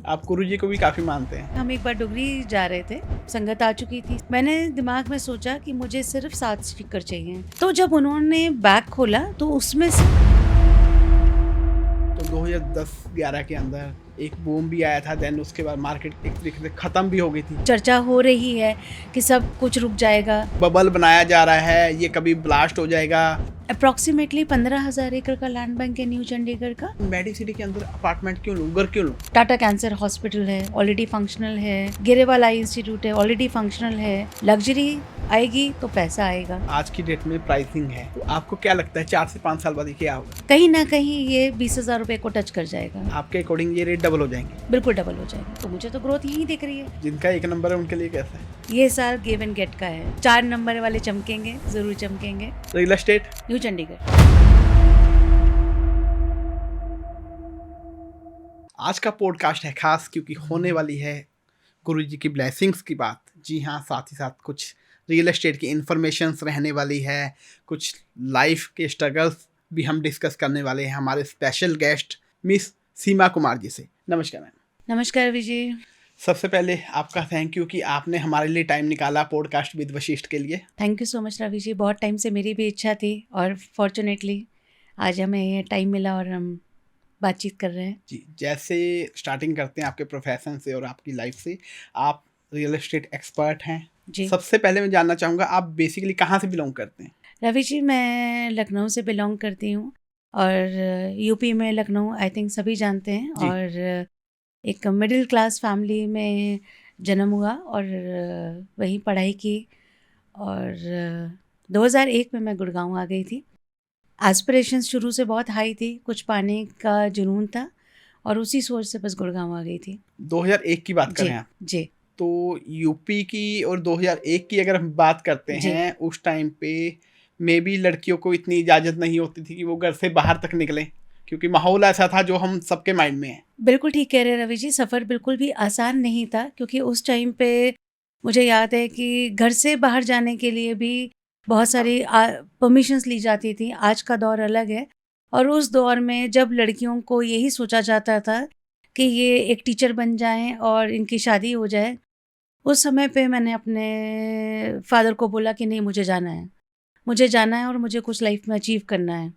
आप गुरु जी को भी काफ़ी मानते हैं। हम एक बार डुगरी जा रहे थे, संगत आ चुकी थी। मैंने दिमाग में सोचा कि मुझे सिर्फ 7 स्टिकर चाहिए। तो जब उन्होंने बैग खोला तो उसमें से तो 2010-11 के अंदर एक बूम भी आया था, देन उसके बाद मार्केट एक तरीके से ख़त्म भी हो गई थी। चर्चा हो रही है कि सब कुछ रुक जाएगा। बबल बनाया जा रहा है, ये कभी ब्लास्ट हो जाएगा। अप्रॉक्सीमेटली 15,000 एकड़ का लैंड बैंक है न्यू चंडीगढ़ का। मेडी सिटी के अंदर अपार्टमेंट क्यों लूँ, घर क्यों लूँ? टाटा कैंसर हॉस्पिटल है, ऑलरेडी फंक्शनल है। गिरेवाल आई इंस्टीट्यूट है, ऑलरेडी फंक्शनल है। लग्जरी आएगी तो पैसा आएगा। आज की डेट में प्राइसिंग है, तो आपको क्या लगता है 4 से 5 साल बाद ये क्या होगा? कहीं ना कहीं ये 20,000 रुपए को टच कर जाएगा। आपके अकॉर्डिंग ये रेट डबल हो जाएंगे? बिल्कुल डबल हो जाएगा। तो मुझे तो ग्रोथ यही दिख रही है। जिनका 1 नंबर है उनके लिए कैसा है? ये साल गिव एंड गेट का है। 4 नंबर वाले चमकेंगे, जरूर चमकेंगे। Real estate new Chandigarh. आज का पॉडकास्ट है खास क्योंकि होने वाली है गुरुजी की ब्लेसिंग्स की बात। जी हाँ, साथ ही साथ कुछ रियल एस्टेट की इन्फॉर्मेशंस रहने वाली है, कुछ लाइफ के स्ट्रगल्स भी हम डिस्कस करने वाले हैं हमारे स्पेशल गेस्ट मिस सीमा कुमार जी से। नमस्कार मैम। नमस्कार विजय। सबसे पहले आपका थैंक यू कि आपने हमारे लिए टाइम निकाला पॉडकास्ट विद वशिष्ठ के लिए। Thank you so much Ravi ji. बहुत टाइम से मेरी भी इच्छा थी और फॉर्चुनेटली आज हमें ये टाइम मिला और हम बातचीत कर रहे हैं। जी, जैसे स्टार्टिंग करते हैं आपके प्रोफेशन से और आपकी लाइफ से। आप रियल एस्टेट एक्सपर्ट हैं जी। सबसे पहले मैं जानना चाहूँगा आप बेसिकली कहाँ से बिलोंग करते हैं? रवि जी, मैं लखनऊ से बिलोंग करती हूँ और यूपी में लखनऊ आई थिंक सभी जानते हैं। जी। और एक मिडिल क्लास फैमिली में जन्म हुआ और वहीं पढ़ाई की। और 2001 में मैं गुड़गांव आ गई थी। एस्पिरेशंस शुरू से बहुत हाई थी, कुछ पाने का जुनून था और उसी सोच से बस गुड़गांव आ गई थी। 2001 की बात जी करें आप, जी तो यूपी की और 2001 की अगर हम बात करते जी। हैं, उस टाइम पे मे बी लड़कियों को इतनी इजाज़त नहीं होती थी कि वो घर से बाहर तक निकलें, क्योंकि माहौल ऐसा था जो हम सबके माइंड में है। बिल्कुल ठीक कह रहे हैं रवि जी। सफ़र बिल्कुल भी आसान नहीं था क्योंकि उस टाइम पे मुझे याद है कि घर से बाहर जाने के लिए भी बहुत सारी परमिशंस ली जाती थी। आज का दौर अलग है और उस दौर में जब लड़कियों को यही सोचा जाता था कि ये एक टीचर बन जाएं और इनकी शादी हो जाए, उस समय पे मैंने अपने फादर को बोला कि नहीं, मुझे जाना है और मुझे कुछ लाइफ में अचीव करना है।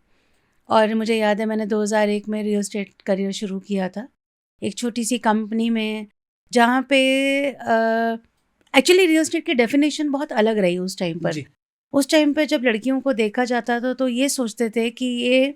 और मुझे याद है मैंने 2001 में रियल एस्टेट करियर शुरू किया था एक छोटी सी कंपनी में, जहाँ पे एक्चुअली रियल एस्टेट की डेफिनेशन बहुत अलग रही उस टाइम पर। जी। उस टाइम पे जब लड़कियों को देखा जाता था तो ये सोचते थे कि ये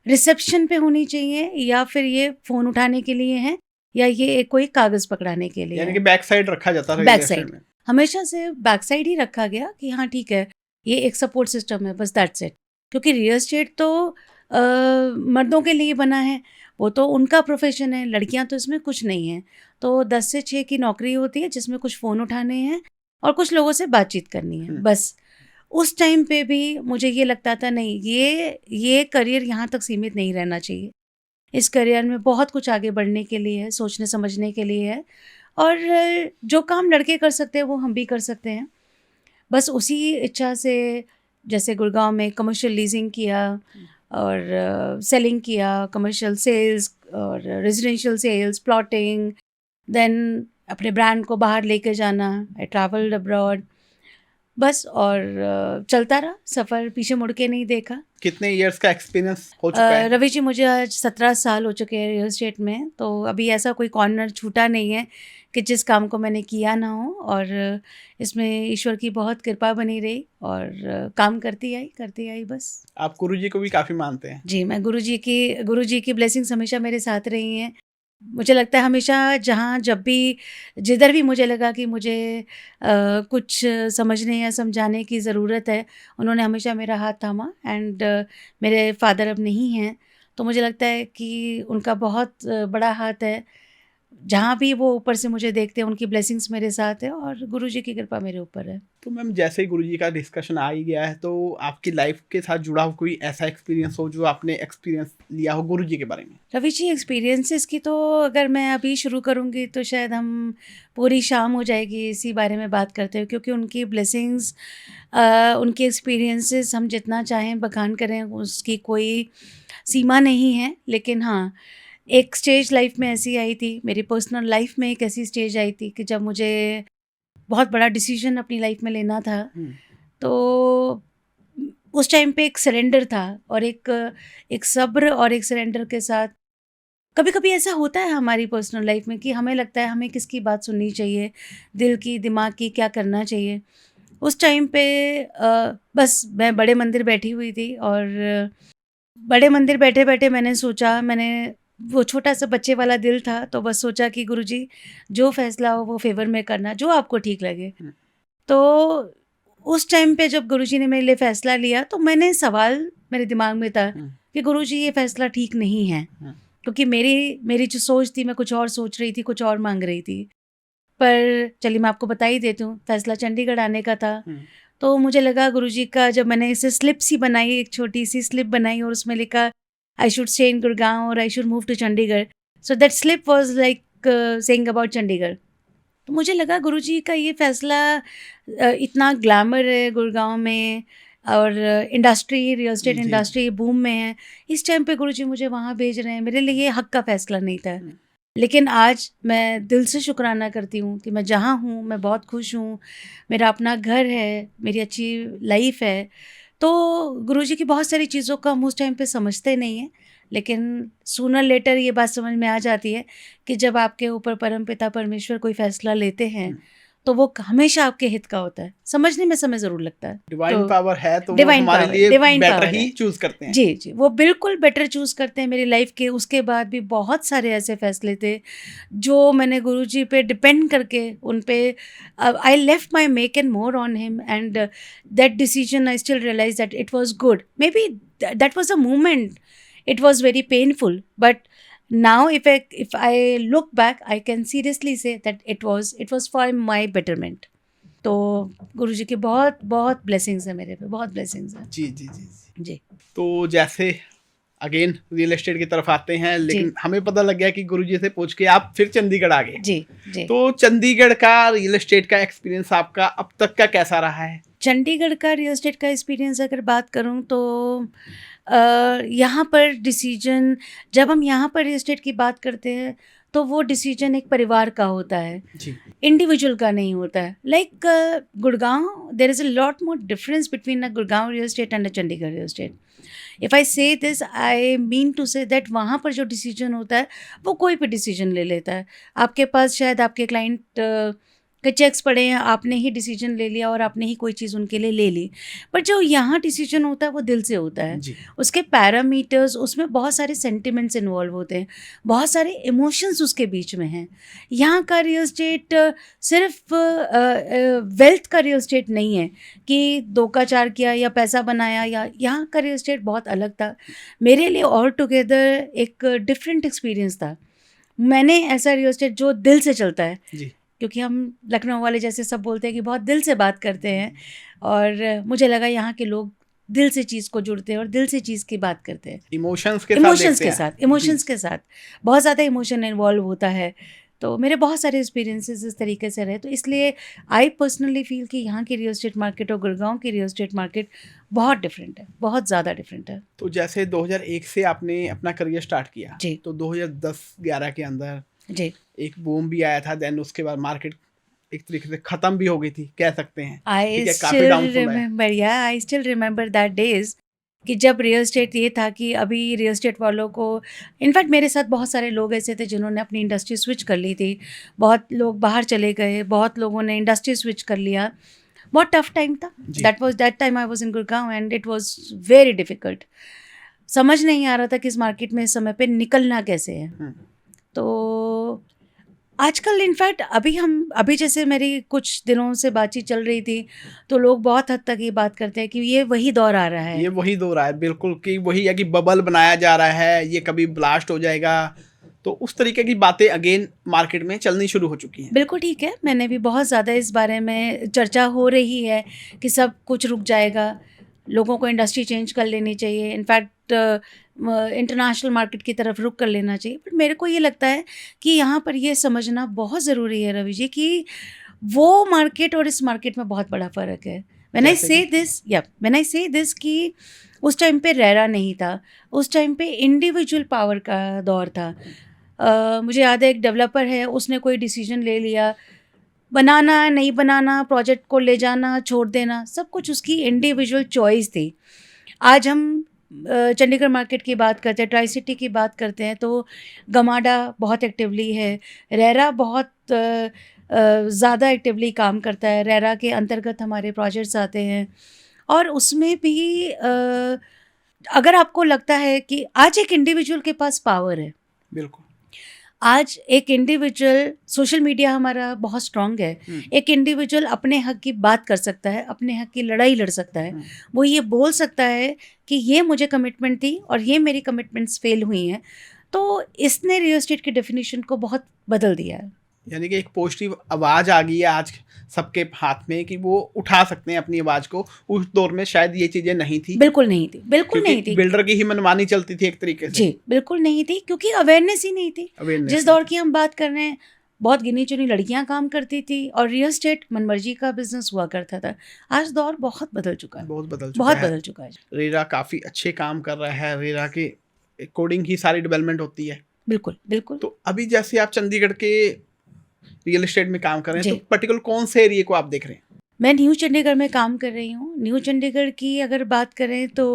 रिसेप्शन पे होनी चाहिए या फिर ये फ़ोन उठाने के लिए है या ये एक कोई कागज़ पकड़ाने के लिए यानी है। कि बैक साइड रखा जाता था बैक रियल साइड एस्टेट में। हमेशा से बैक साइड ही रखा गया कि हाँ ठीक है, ये एक सपोर्ट सिस्टम है, बस दैट्स इट। क्योंकि रियल एस्टेट तो मर्दों के लिए बना है, वो तो उनका प्रोफेशन है, लड़कियां तो इसमें कुछ नहीं है। तो 10 से 6 की नौकरी होती है जिसमें कुछ फ़ोन उठाने हैं और कुछ लोगों से बातचीत करनी है, बस। उस टाइम पे भी मुझे ये लगता था नहीं, ये करियर यहाँ तक सीमित नहीं रहना चाहिए। इस करियर में बहुत कुछ आगे बढ़ने के लिए है, सोचने समझने के लिए है और जो काम लड़के कर सकते हैं वो हम भी कर सकते हैं। बस उसी इच्छा से जैसे गुड़गांव में कमर्शियल लीजिंग किया और सेलिंग किया, कमर्शियल सेल्स और रेजिडेंशियल सेल्स, प्लॉटिंग, देन अपने ब्रांड को बाहर लेके जाना। आई ट्रैवल्ड अब्रॉड, बस। और चलता रहा सफ़र, पीछे मुड़ के नहीं देखा। कितने इयर्स का एक्सपीरियंस हो चुका है? रवि जी, मुझे आज 17 साल हो चुके हैं रियल एस्टेट में, तो अभी ऐसा कोई कॉर्नर छूटा नहीं है कि जिस काम को मैंने किया ना हो। और इसमें ईश्वर की बहुत कृपा बनी रही और काम करती आई बस। आप गुरुजी को भी काफ़ी मानते हैं? जी, मैं गुरुजी की ब्लेसिंग्स हमेशा मेरे साथ रही हैं। मुझे लगता है हमेशा जब भी जिधर भी मुझे लगा कि मुझे कुछ समझने या समझाने की ज़रूरत है, उन्होंने हमेशा मेरा हाथ थामा। एंड मेरे फादर अब नहीं हैं, तो मुझे लगता है कि उनका बहुत बड़ा हाथ है। जहाँ भी वो ऊपर से मुझे देखते हैं, उनकी ब्लेसिंग्स मेरे साथ है और गुरुजी की कृपा मेरे ऊपर है। तो मैम, जैसे ही गुरुजी का डिस्कशन आ ही गया है, तो आपकी लाइफ के साथ जुड़ा हुआ कोई ऐसा एक्सपीरियंस हो जो आपने एक्सपीरियंस लिया हो गुरुजी के बारे में? रवि जी, एक्सपीरियंसेस की तो अगर मैं अभी शुरू करूँगी तो शायद हम पूरी शाम हो जाएगी इसी बारे में बात करते हुए, क्योंकि उनकी ब्लेसिंग्स, उनके एक्सपीरियंसेस हम जितना चाहें बखान करें उसकी कोई सीमा नहीं है। लेकिन हाँ, एक स्टेज लाइफ में ऐसी आई थी, मेरी पर्सनल लाइफ में एक ऐसी स्टेज आई थी कि जब मुझे बहुत बड़ा डिसीजन अपनी लाइफ में लेना था। तो उस टाइम पे एक सरेंडर था और एक सब्र और एक सरेंडर के साथ कभी कभी ऐसा होता है हमारी पर्सनल लाइफ में कि हमें लगता है हमें किसकी बात सुननी चाहिए, दिल की, दिमाग की, क्या करना चाहिए। उस टाइम पे बस मैं बड़े मंदिर बैठी हुई थी और बड़े मंदिर बैठे बैठे मैंने वो छोटा सा बच्चे वाला दिल था, तो बस सोचा कि गुरुजी जो फैसला हो वो फेवर में करना, जो आपको ठीक लगे। तो उस टाइम पे जब गुरुजी ने मेरे लिए फ़ैसला लिया तो मैंने सवाल मेरे दिमाग में था कि गुरुजी ये फ़ैसला ठीक नहीं है, क्योंकि मेरी जो सोच थी, मैं कुछ और सोच रही थी, कुछ और मांग रही थी। पर चलिए मैं आपको बता ही देती हूँ, फ़ैसला चंडीगढ़ आने का था। तो मुझे लगा गुरुजी का, जब मैंने इसे स्लिप सी बनाई, एक छोटी सी स्लिप बनाई और उसमें लिखा I should stay in Gurgaon और I should move to Chandigarh, so that slip was like saying about Chandigarh. तो मुझे लगा गुरुजी का ये फ़ैसला, इतना ग्लैमर है गुड़गांव में और industry, real estate industry boom में है, इस टाइम पे गुरुजी मुझे वहाँ भेज रहे हैं, मेरे लिए ये हक का फ़ैसला नहीं था। लेकिन आज मैं दिल से शुक्राना करती हूँ कि मैं जहाँ हूँ मैं बहुत खुश हूँ, मेरा अपना घर है, मेरी अच्छी लाइफ है। तो गुरुजी की बहुत सारी चीज़ों को हम उस टाइम पे समझते नहीं हैं, लेकिन सूनर लेटर ये बात समझ में आ जाती है कि जब आपके ऊपर परमपिता परमेश्वर कोई फ़ैसला लेते हैं तो वो हमेशा आपके हित का होता है। समझने में समय ज़रूर लगता है। डिवाइन तो पावर है, तो वो डिवाइन हमारे पावर, लिए डिवाइन बेटर पावर ही है। चूज करते हैं। जी, जी, वो बिल्कुल बेटर चूज़ करते हैं मेरी लाइफ के। उसके बाद भी बहुत सारे ऐसे फ़ैसले थे जो मैंने गुरुजी पे डिपेंड करके उन पे I left my make and more on him and that decision I still realise that it was good. Maybe that was a moment, it was very painful, but now if I look back I can seriously say that it was for my betterment. तो गुरुजी की बहुत बहुत blessings है मेरे पे, बहुत blessings है। जी जी जी जी। जी तो जैसे अगेन रियल एस्टेट की तरफ आते हैं, लेकिन जी हमें पता लग गया कि गुरुजी से पूछ के आप फिर चंडीगढ़ आ गए। जी जी। तो चंडीगढ़ का रियल एस्टेट का एक्सपीरियंस आपका अब तक का कैसा रहा है? चंडीगढ़ का रियल एस्टेट का एक्सपीरियंस अगर बात करूं तो यहाँ पर डिसीजन, जब हम यहाँ पर रियल एस्टेट की बात करते हैं तो वो डिसीजन एक परिवार का होता है, जी इंडिविजुअल का नहीं होता है। Like Gurgaon, there is a lot more difference between a Gurgaon real estate and a Chandigarh real estate. If I say this I mean to say that वहाँ पर जो डिसीजन होता है वो कोई भी डिसीजन ले लेता है। आपके पास शायद आपके क्लाइंट के चेक्स पड़े हैं, आपने ही डिसीजन ले लिया और आपने ही कोई चीज़ उनके लिए ले ली, बट जो यहाँ डिसीजन होता है वो दिल से होता है। जी उसके पैरामीटर्स, उसमें बहुत सारे सेंटिमेंट्स इन्वॉल्व होते हैं, बहुत सारे इमोशंस उसके बीच में हैं। यहाँ का रियल एस्टेट सिर्फ वेल्थ का रियल एस्टेट नहीं है कि दो का चार किया या पैसा बनाया, या यहाँ का रियल एस्टेट बहुत अलग था मेरे लिए। ऑल टुगेदर एक डिफरेंट एक्सपीरियंस था। मैंने ऐसा रियल एस्टेट जो दिल से चलता है, जी क्योंकि हम लखनऊ वाले जैसे सब बोलते हैं कि बहुत दिल से बात करते हैं, और मुझे लगा यहाँ के लोग दिल से चीज़ को जुड़ते हैं और दिल से चीज़ की बात करते हैं, इमोशंस के साथ इमोशंस देखते के हैं। साथ, इमोशंस जी। के साथ बहुत ज़्यादा इमोशन इन्वॉल्व होता है। तो मेरे बहुत सारे एक्सपीरियंसेस इस तरीके से रहे, तो इसलिए आई पर्सनली फील कि यहाँ की रियल एस्टेट मार्केट और गुड़गांव की रियल एस्टेट मार्केट बहुत डिफरेंट है, बहुत ज़्यादा डिफरेंट है। तो जैसे 2001 से आपने अपना करियर स्टार्ट किया, जी तो 2010-11 के अंदर जी। एक बूम भी आया था, देन उसके बाद मार्केट एक तरीके से खत्म भी हो गई थी, कह सकते हैं। आई ठीक है, काफी स्टिल डाउनफॉल आया। रिमेंबर, या I still remember that days कि जब रियल एस्टेट ये था कि अभी रियल एस्टेट वालों को, इनफैक्ट मेरे साथ बहुत सारे लोग ऐसे थे जिन्होंने अपनी इंडस्ट्री स्विच कर ली थी, बहुत लोग बाहर चले गए, बहुत लोगों ने इंडस्ट्री स्विच कर लिया। बहुत टफ टाइम था। जी। That time I was in Gurgaon and it was very difficult. समझ नहीं आ रहा था कि इस मार्केट में इस समय पे निकलना कैसे है। तो आजकल इनफैक्ट अभी जैसे मेरी कुछ दिनों से बातचीत चल रही थी, तो लोग बहुत हद तक ये बात करते हैं कि ये वही दौर आ रहा है। ये वही दौर है बिल्कुल, कि वही है कि बबल बनाया जा रहा है, ये कभी ब्लास्ट हो जाएगा। तो उस तरीके की बातें अगेन मार्केट में चलनी शुरू हो चुकी हैं। बिल्कुल ठीक है, मैंने भी बहुत ज़्यादा इस बारे में चर्चा हो रही है कि सब कुछ रुक जाएगा, लोगों को इंडस्ट्री चेंज कर लेनी चाहिए, इनफैक्ट इंटरनेशनल मार्केट की तरफ रुख कर लेना चाहिए। बट मेरे को ये लगता है कि यहाँ पर ये समझना बहुत ज़रूरी है रवि जी कि वो मार्केट और इस मार्केट में बहुत बड़ा फ़र्क है। व्हेन आई जैसे से कि? This when I say this कि उस टाइम पे रेरा नहीं था, उस टाइम पे इंडिविजुअल पावर का दौर था। मुझे याद है एक डेवलपर है, उसने कोई डिसीजन ले लिया, बनाना नहीं बनाना, प्रोजेक्ट को ले जाना छोड़ देना, सब कुछ उसकी इंडिविजुअल चॉइस थी। आज हम चंडीगढ़ मार्केट की बात करते हैं, ट्राई सिटी की बात करते हैं, तो गमाडा बहुत एक्टिवली है, रेरा बहुत ज़्यादा एक्टिवली काम करता है। रेरा के अंतर्गत हमारे प्रोजेक्ट्स आते हैं, और उसमें भी अगर आपको लगता है कि आज एक इंडिविजुअल के पास पावर है, बिल्कुल। आज एक इंडिविजुअल, सोशल मीडिया हमारा बहुत स्ट्रांग है, एक इंडिविजुअल अपने हक की बात कर सकता है, अपने हक की लड़ाई लड़ सकता है। वो ये बोल सकता है कि ये मुझे कमिटमेंट थी और ये मेरी कमिटमेंट्स फेल हुई हैं। तो इसने रियल एस्टेट की डेफिनेशन को बहुत बदल दिया है। यानी कि एक पॉजिटिव आवाज़ आ गई है आज सबके हाथ में कि वो उठा सकते हैं अपनी आवाज़ को। उस दौर में शायद ये चीज़ें नहीं थी, बिल्कुल नहीं थी, बिल्कुल नहीं क्योंकि थी। बिल्डर की ही मनमानी चलती थी एक तरीके से। जी, बिल्कुल नहीं थी, क्योंकि अवेयरनेस ही नहीं थी। Awareness जिस नहीं दौर की हम बात कर रहे हैं, बहुत गिनी चुनी लड़कियां काम करती थी और रियल एस्टेट मनमर्जी का बिजनेस हुआ करता था। आज दौर बहुत बदल चुका है, बहुत बदल चुका बहुत है। बदल चुका है। रेरा काफ़ी अच्छे काम कर रहा है, रेरा के अकॉर्डिंग ही सारी डेवलपमेंट होती है। बिल्कुल, बिल्कुल। तो अभी जैसे आप चंडीगढ़ के रियल एस्टेट में काम कर रहे हैं, जी। तो पर्टिकुलर कौन से एरिया को आप देख रहे हैं? मैं न्यू चंडीगढ़ में काम कर रही हूँ। न्यू चंडीगढ़ की अगर बात करें तो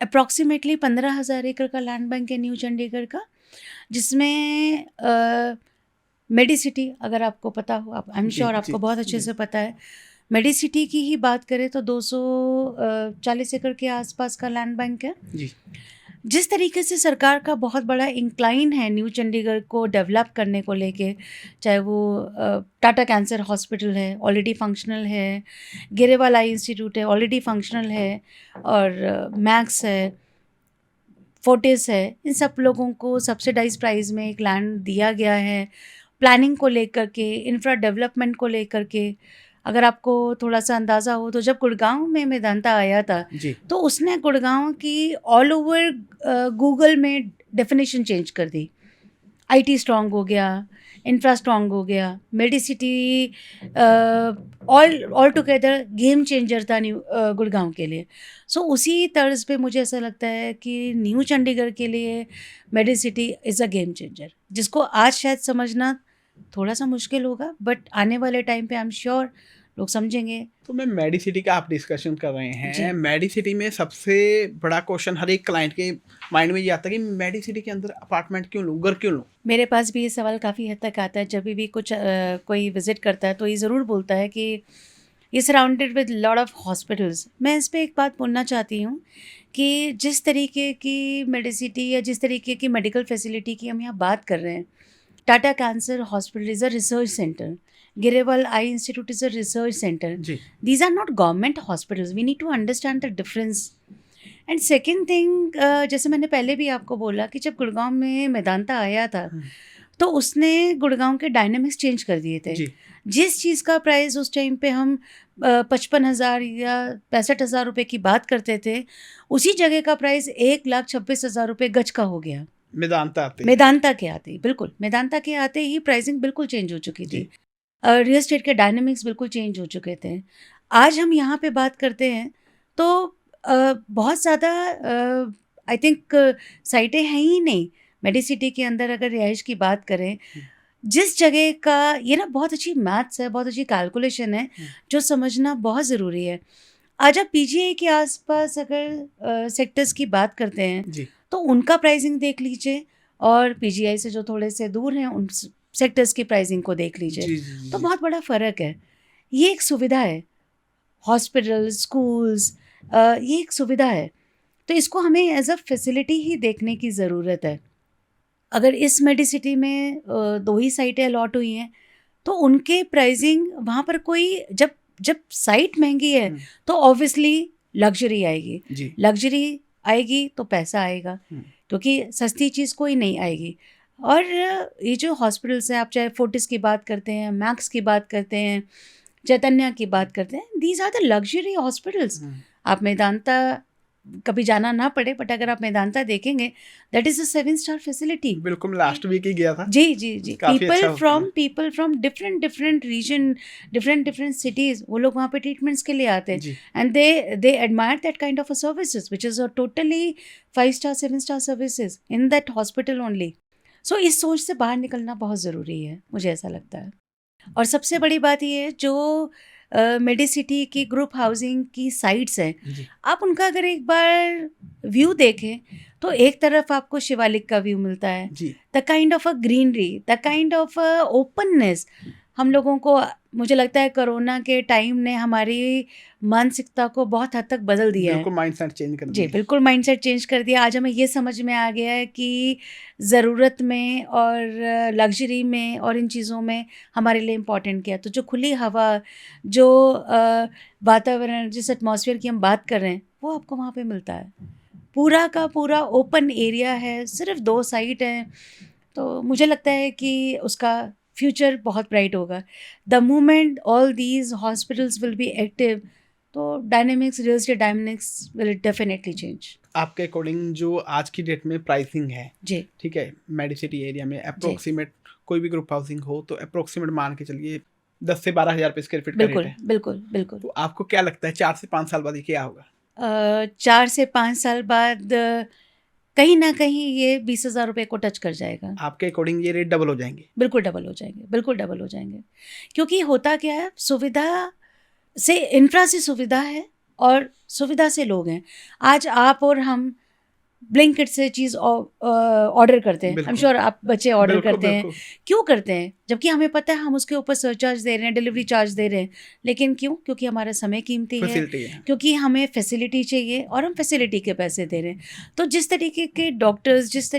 अप्रॉक्सीमेटली 15,000 एकड़ का लैंड बैंक है न्यू चंडीगढ़ का, जिसमें मेडिसिटी, अगर आपको पता हो, आप आई एम जी, श्योर जी, आपको बहुत अच्छे जी। से पता है। मेडिसिटी की ही बात करें तो 240 एकड़ के आसपास का लैंड बैंक है। जी। जिस तरीके से सरकार का बहुत बड़ा इंक्लाइन है न्यू चंडीगढ़ को डेवलप करने को लेके, चाहे वो टाटा कैंसर हॉस्पिटल है, ऑलरेडी फंक्शनल है, गिरेवाल आई इंस्टीट्यूट है, ऑलरेडी फंक्शनल है, और मैक्स है, फोर्टिस है, इन सब लोगों को सब्सिडाइज प्राइस में एक लैंड दिया गया है। प्लानिंग को लेकर के, इंफ्रा डेवलपमेंट को लेकर के, अगर आपको थोड़ा सा अंदाज़ा हो तो जब गुड़गांव में मेदांता आया था, जी। तो उसने गुड़गांव की ऑल ओवर गूगल में डेफिनेशन चेंज कर दी। आईटी स्ट्रांग हो गया, इंफ्रा स्ट्रांग हो गया, Medicity all together game changer था गुड़गांव के लिए। सो उसी तर्ज पे मुझे ऐसा लगता है कि न्यू चंडीगढ़ के लिए Medicity is a game changer, जिसको आज शायद समझना थोड़ा सा मुश्किल होगा, बट आने वाले टाइम पे आई एम श्योर लोग समझेंगे। तो मैं मेडिसिटी का आप डिस्कशन कर रहे हैं, जी। मेडिसिटी में सबसे बड़ा क्वेश्चन हर एक क्लाइंट के माइंड में ये आता है कि मेडिसिटी के अंदर अपार्टमेंट क्यों लूँ, घर क्यों लूँ? मेरे पास भी ये सवाल काफ़ी हद तक आता है। जब भी कुछ कोई विज़िट करता है तो ये ज़रूर बोलता है कि ये surrounded with lot of hospitals. मैं इस पे एक बात बोलना चाहती हूँ कि जिस तरीके की मेडिसिटी या जिस तरीके की मेडिकल फैसिलिटी की हम यहाँ बात कर रहे हैं, Tata cancer hospital is a research centre, Grewal eye institute is a research centre. जी। These are not government hospitals. We need to understand the difference. And second thing, जैसे मैंने पहले भी आपको बोला कि जब गुड़गांव में मेदांता आया था, तो उसने गुड़गांव के डायनामिक्स चेंज कर दिए थे। जी। जिस चीज़ का प्राइस उस टाइम पे हम 55,000 या 65,000 रुपये की बात करते थे, उसी जगह का प्राइस 1,26,000 रुपये गज का हो गया। मेदांता आते मेदांता के आते ही, बिल्कुल मेदांता के आते ही प्राइसिंग बिल्कुल चेंज हो चुकी थी। रियल एस्टेट के डायनामिक्स बिल्कुल चेंज हो चुके थे। आज हम यहाँ पे बात करते हैं तो बहुत ज़्यादा आई थिंक साइटें हैं ही नहीं मेडिसिटी के अंदर। अगर रिहाइश की बात करें, जिस जगह का, ये ना बहुत अच्छी मैथ्स है, बहुत अच्छी कैलकुलेशन है जो समझना बहुत ज़रूरी है। आज आप पीजीआई के आसपास अगर सेक्टर्स की बात करते हैं जी। तो उनका प्राइसिंग देख लीजिए, और पीजीआई से जो थोड़े से दूर हैं उन सेक्टर्स की प्राइसिंग को देख लीजिए, जी, जी, तो जी। बहुत बड़ा फ़र्क है। ये एक सुविधा है, हॉस्पिटल, स्कूल्स, ये एक सुविधा है, तो इसको हमें एज अ फैसिलिटी ही देखने की ज़रूरत है। अगर इस मेडिसिटी में 2 ही साइटें अलॉट हुई हैं, तो उनके प्राइसिंग वहाँ पर कोई, जब साइट महंगी है तो ऑब्वियसली लग्जरी आएगी, जी। लग्जरी आएगी तो पैसा आएगा, क्योंकि सस्ती चीज़ कोई नहीं आएगी। और ये जो हॉस्पिटल्स हैं, आप चाहे फोर्टिस की बात करते हैं, मैक्स की बात करते हैं, चैतन्य की बात करते हैं, these are the luxury hospitals. आप मेदांता कभी जाना ना पड़े, बट अगर आप मेदांता देखेंगे, that is a 7 star facility. बिल्कुल, लास्ट वीक ही गया था। जी, जी, जी। काफ़ी अच्छा हॉस्पिटल है। People from different region, different cities, वो लोग वहाँ पे ट्रीटमेंट्स के लिए आते हैं, जी, and they admire that kind of a services which is a totally 5 star 7 star services in that hospital only. So इस सोच से बाहर निकलना बहुत ज़रूरी है, मुझे ऐसा लगता है। और सबसे बड़ी बात ये है, जो मेडिसिटी की ग्रुप हाउसिंग की साइट्स हैं, जी, आप उनका अगर एक बार व्यू देखें, तो एक तरफ आपको शिवालिक का व्यू मिलता है, जी, the kind of a greenery, the kind of a openness. हम लोगों को, मुझे लगता है कोरोना के टाइम ने हमारी मानसिकता को बहुत हद तक बदल दिया है। बिल्कुल माइंडसेट चेंज कर जी, दिए। बिल्कुल माइंडसेट चेंज कर दिया। आज हमें ये समझ में आ गया है कि ज़रूरत में और लग्ज़री में और इन चीज़ों में हमारे लिए इम्पोर्टेंट क्या है। तो जो खुली हवा, जो वातावरण, जिस एटमॉस्फेयर की हम बात कर रहे हैं, वो आपको वहाँ पे मिलता है। पूरा का पूरा ओपन एरिया है, सिर्फ़ 2 साइट हैं, तो मुझे लगता है कि उसका फ्यूचर बहुत ब्राइट होगा। The moment all these hospitals will be active, तो dynamics, real estate dynamics will definitely change. आपके अकॉर्डिंग जो आज की डेट में प्राइसिंग है, जी, ठीक है, मेडिसिटी एरिया में जी। अप्रोक्सीमेट कोई भी ग्रुप हाउसिंग हो तो अप्रोक्सीमेट मान के चलिए 10 से 12 हज़ार रुपये स्क्वायर फीट का रेट बिल्कुल, है। बिल्कुल, बिल्कुल। तो आपको क्या लगता है 4 से 5 साल बाद ये क्या होगा? 4 से 5 साल बाद कहीं न कहीं ये 20,000 रुपए को टच कर जाएगा। आपके अकॉर्डिंग ये रेट डबल हो जाएँगे? बिल्कुल डबल हो जाएँगे, बिल्कुल डबल हो जाएँगे। क्योंकि होता क्या है, सुविधा से, इंफ्रा से सुविधा है और सुविधा से लोग हैं। आज आप और हम ब्लिंकिट से चीज़ ऑर्डर करते हैं। आई एम बिल्कुल। श्योर आप बच्चे ऑर्डर बिल्कुल, करते हैं। बिल्कुल। क्यों करते हैं? जबकि हमें पता है हम उसके ऊपर सरचार्ज दे रहे हैं, डिलीवरी चार्ज दे रहे हैं। लेकिन क्यों? क्योंकि हमारा समय कीमती है, फैसिलिटी है। क्योंकि हमें फैसिलिटी चाहिए और हम फैसिलिटी के पैसे दे रहे हैं। तो जिस तरीके के डॉक्टर्स, जिस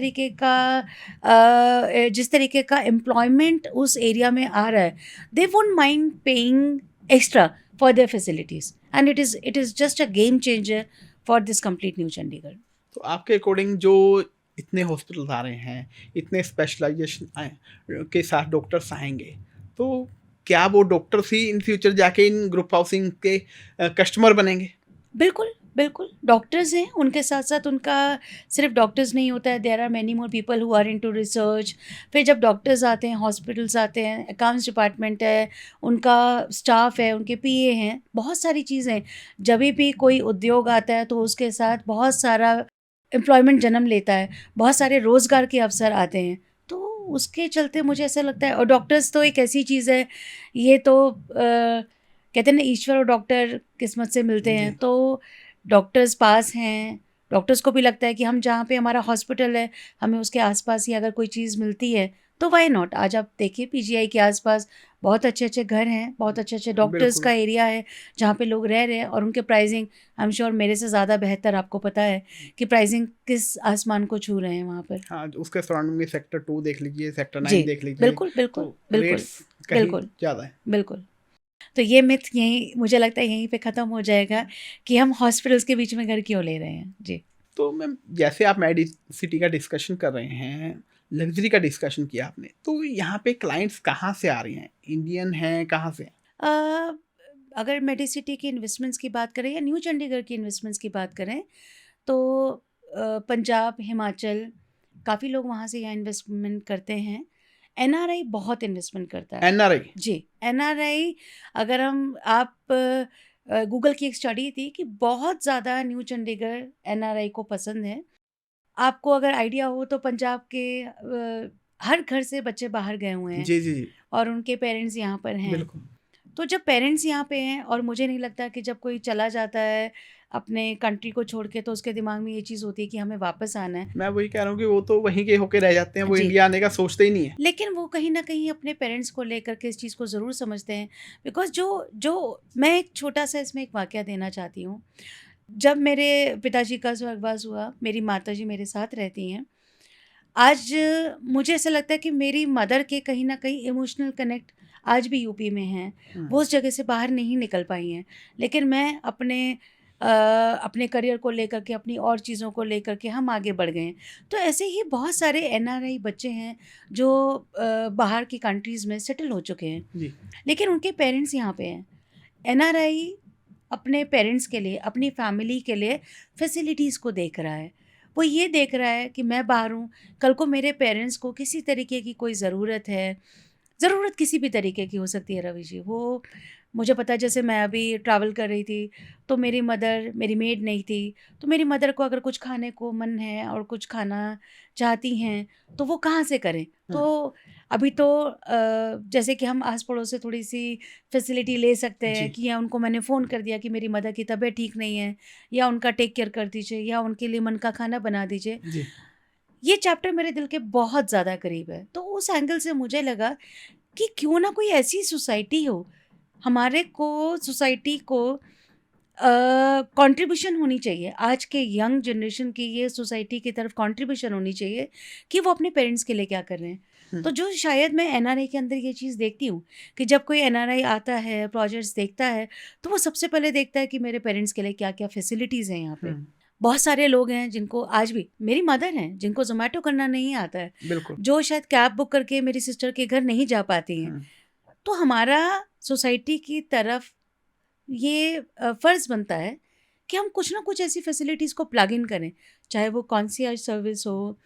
तरीके का एम्प्लॉयमेंट उस एरिया में आ रहा है, they won't mind paying extra for their facilities, and it is just a game changer for this complete new Chandigarh. तो आपके अकॉर्डिंग जो इतने हॉस्पिटल्स आ रहे हैं, इतने स्पेशलाइजेशन के साथ डॉक्टर्स आएँगे, तो क्या वो डॉक्टर्स ही इन फ्यूचर जाके इन ग्रुप हाउसिंग के कस्टमर बनेंगे? बिल्कुल, बिल्कुल। डॉक्टर्स हैं, उनके साथ-साथ उनका सिर्फ़ डॉक्टर्स नहीं होता है, there are many more people who are into research. फिर जब डॉक्टर्स आते हैं, हॉस्पिटल्स आते हैं, अकाउंट्स डिपार्टमेंट है, उनका स्टाफ है, उनके पीए हैं, बहुत सारी चीज़ें हैं। जभी भी कोई उद्योग आता है, तो उसके साथ बहुत सारा एम्प्लॉयमेंट जन्म लेता है, बहुत सारे रोज़गार के अवसर आते हैं। तो उसके चलते मुझे ऐसा लगता है, और डॉक्टर्स तो एक ऐसी चीज़ है, ये तो कहते हैं ना, ईश्वर और डॉक्टर किस्मत से मिलते हैं। जी, तो डॉक्टर्स पास हैं, डॉक्टर्स को भी लगता है कि हम जहाँ पे हमारा हॉस्पिटल है, हमें उसके आसपास ही अगर कोई चीज़ मिलती है, तो व्हाई नॉट। आज आप देखिए पीजीआई के आसपास बहुत अच्छे-अच्छे घर हैं, बहुत अच्छे-अच्छे डॉक्टर्स बिल्कुल। का एरिया है, जहाँ पे लोग रह रहे हैं, और उनके प्राइसिंग, आई एम श्योर मेरे से ज़्यादा बेहतर आपको पता है कि प्राइसिंग किस आसमान को छू रहे हैं वहाँ पर। हाँ, उसके सराउंडिंग में सेक्टर 2 देख लीजिए, सेक्टर जी, 9 देख लीजिए, बिल्कुल, बिल्कुल, तो बिल्कुल, रेट्स कहीं बिल्कुल, ज़्यादा हैं। बिल्कुल। तो ये मिथ यहीं, मुझे लगता है यहीं पे ख़त्म हो जाएगा कि हम हॉस्पिटल्स के बीच में घर क्यों ले रहे हैं। जी। तो मैम जैसे आप मेडिसिटी का डिस्कशन कर रहे हैं, लग्ज़री का डिस्कशन किया आपने, तो यहाँ पे क्लाइंट्स कहाँ से आ रहे हैं? इंडियन हैं, कहाँ से हैं? अ, अगर मेडिसिटी की इन्वेस्टमेंट्स की बात करें या न्यू चंडीगढ़ की इन्वेस्टमेंट्स की बात करें, तो पंजाब, हिमाचल, काफ़ी लोग वहाँ से यहाँ इन्वेस्टमेंट करते हैं। एनआरआई बहुत इन्वेस्टमेंट करता है। एनआरआई? जी, एनआरआई, अगर आप गूगल की एक स्टडी थी कि बहुत ज़्यादा न्यू चंडीगढ़ एनआरआई को पसंद है। आपको अगर आइडिया हो, तो पंजाब के हर घर से बच्चे बाहर गए हुए हैं जी, जी, जी, और उनके पेरेंट्स यहाँ पर हैं। बिल्कुल। तो जब पेरेंट्स यहाँ पे हैं, और मुझे नहीं लगता कि जब कोई चला जाता है अपने कंट्री को छोड़ के, तो उसके दिमाग में ये चीज़ होती है कि हमें वापस आना है। मैं वही कह रहा हूँ कि वो तो वहीं के होके रह जाते हैं, वो जी। इंडिया आने का सोचते ही नहीं है। लेकिन वो कहीं न कहीं अपने पेरेंट्स को लेकर के इस चीज़ को ज़रूर समझते हैं, बिकॉज़ जो जो मैं एक छोटा-सा इसमें एक वाक़या देना चाहती हूँ। जब मेरे पिताजी का स्वर्गवास हुआ, मेरी माताजी मेरे साथ रहती हैं। आज मुझे ऐसा लगता है कि मेरी मदर के कहीं न कहीं इमोशनल कनेक्ट आज भी यूपी में हैं। हुँ, वो उस जगह से बाहर नहीं निकल पाई हैं। लेकिन मैं अपने करियर को लेकर के, अपनी और चीज़ों को लेकर के हम आगे बढ़ गए हैं। तो ऐसे ही बहुत सारे एनआरआई बच्चे हैं जो बाहर की कंट्रीज़ में सेटल हो चुके हैं। जी, लेकिन उनके पेरेंट्स यहाँ पे हैं। एनआरआई अपने पेरेंट्स के लिए, अपनी फैमिली के लिए फैसिलिटीज़ को देख रहा है। वो ये देख रहा है कि मैं बाहर हूँ, कल को मेरे पेरेंट्स को किसी तरीके की कोई ज़रूरत है, ज़रूरत किसी भी तरीके की हो सकती है रवि जी। वो मुझे पता है, जैसे मैं अभी ट्रैवल कर रही थी तो मेरी मेड नहीं थी, तो मेरी मदर को अगर कुछ खाने को मन है और कुछ खाना चाहती हैं तो वो कहाँ से करें? तो अभी तो जैसे कि हम आस पड़ोस से थोड़ी सी फैसिलिटी ले सकते हैं जी। कि या उनको मैंने फ़ोन कर दिया कि मेरी मदर की तबीयत ठीक नहीं है, या उनका टेक केयर कर दीजिए, या उनके लिए मन का खाना बना दीजिए। जी। ये चैप्टर मेरे दिल के बहुत ज़्यादा करीब है। तो उस एंगल से मुझे लगा कि क्यों ना कोई ऐसी सोसाइटी हो, हमारे को सोसाइटी को कंट्रीब्यूशन होनी चाहिए। आज के यंग जनरेशन की ये सोसाइटी की तरफ कंट्रीब्यूशन होनी चाहिए कि वो अपने पेरेंट्स के लिए क्या कर रहे हैं। तो जो शायद मैं एनआरआई के अंदर ये चीज़ देखती हूँ कि जब कोई एनआरआई आता है, प्रोजेक्ट्स देखता है, तो वो सबसे पहले देखता है कि मेरे पेरेंट्स के लिए क्या-क्या फैसिलिटीज़ हैं यहाँ पे। बहुत सारे लोग हैं जिनको आज भी, मेरी मदर हैं जिनको ज़ोमैटो करना नहीं आता है, बिल्कुल। जो शायद कैब बुक करके मेरी सिस्टर के घर नहीं जा पाती हैं। तो हमारा सोसाइटी की तरफ ये फ़र्ज़ बनता है कि हम कुछ ना कुछ ऐसी फैसिलिटीज़ को प्लग इन करें, चाहे वो कॉन्सियर्ज सर्विस हो,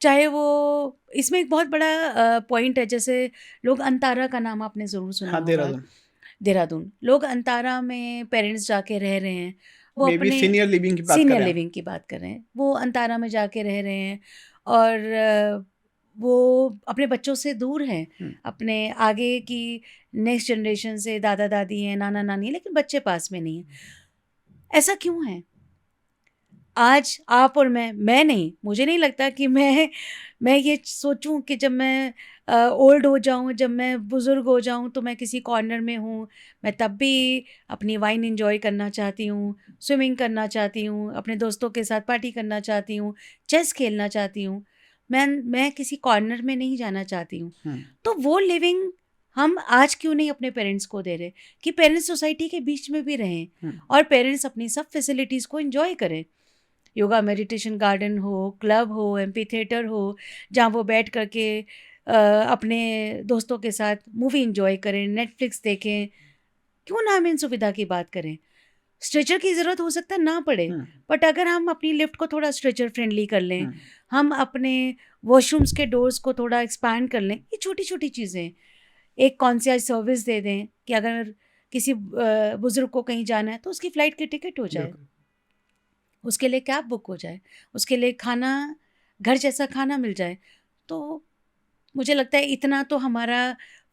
चाहे वो, इसमें एक बहुत बड़ा पॉइंट है, जैसे लोग अंतारा का नाम आपने ज़रूर सुना हाँ, होगा। देहरादून। देहरादून, लोग अंतारा में पेरेंट्स जाके रह रहे हैं, वो मे बी अपने सीनियर लिविंग की बात कर सीनियर रहे हैं आप। लिविंग की बात कर रहे हैं, वो अंतारा में जाके रह रहे हैं और वो अपने बच्चों से दूर हैं, अपने आगे की नेक्स्ट जनरेशन से, दादा-दादी हैं, नाना-नानी हैं, लेकिन बच्चे पास में नहीं हैं। ऐसा क्यों है? आज आप और मैं नहीं, मुझे नहीं लगता कि मैं ये सोचूं कि जब मैं ओल्ड हो जाऊं, जब मैं बुज़ुर्ग हो जाऊं, तो मैं किसी कॉर्नर में हूं। मैं तब भी अपनी वाइन एंजॉय करना चाहती हूं, स्विमिंग करना चाहती हूं, अपने दोस्तों के साथ पार्टी करना चाहती हूं, चेस खेलना चाहती हूं। मैं किसी कॉर्नर में नहीं जाना चाहती हूं। तो वो लिविंग हम आज क्यों नहीं अपने पेरेंट्स को दे रहे कि पेरेंट्स सोसाइटी के बीच में भी रहें और पेरेंट्स अपनी सब फैसिलिटीज़ को एंजॉय करें। योगा मेडिटेशन गार्डन हो, क्लब हो, एम्पी थिएटर हो, जहाँ वो बैठ करके अपने दोस्तों के साथ मूवी एंजॉय करें, नेटफ्लिक्स देखें। क्यों ना हम इन सुविधा की बात करें? स्ट्रेचर की ज़रूरत हो सकता है ना पड़े, बट अगर हम अपनी लिफ्ट को थोड़ा स्ट्रेचर फ्रेंडली कर लें, हम अपने वॉशरूम्स के डोर्स को थोड़ा एक्सपैंड कर लें, ये छोटी-छोटी चीज़ें। एक कॉन्सियर्ज सर्विस दे दें कि अगर किसी बुज़ुर्ग को कहीं जाना है तो उसकी फ़्लाइट की टिकट हो जाए, उसके लिए कैब बुक हो जाए, उसके लिए खाना, घर जैसा खाना मिल जाए। तो मुझे लगता है इतना तो हमारा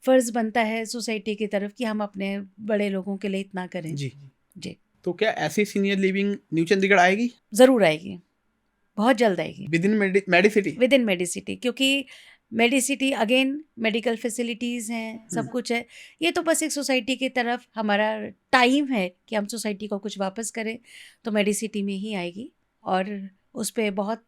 फ़र्ज़ बनता है सोसाइटी की तरफ कि हम अपने बड़े लोगों के लिए इतना करें। जी। जी, तो क्या ऐसी सीनियर लिविंग न्यू चंडीगढ़ आएगी ज़रूर आएगी, बहुत जल्द आएगी। With in Medicity? With in Medicity, क्योंकि मेडिसिटी अगेन मेडिकल फैसिलिटीज़ हैं, सब कुछ है। ये तो बस एक सोसाइटी की तरफ हमारा टाइम है कि हम सोसाइटी को कुछ वापस करें, तो मेडिसिटी में ही आएगी और उस पे बहुत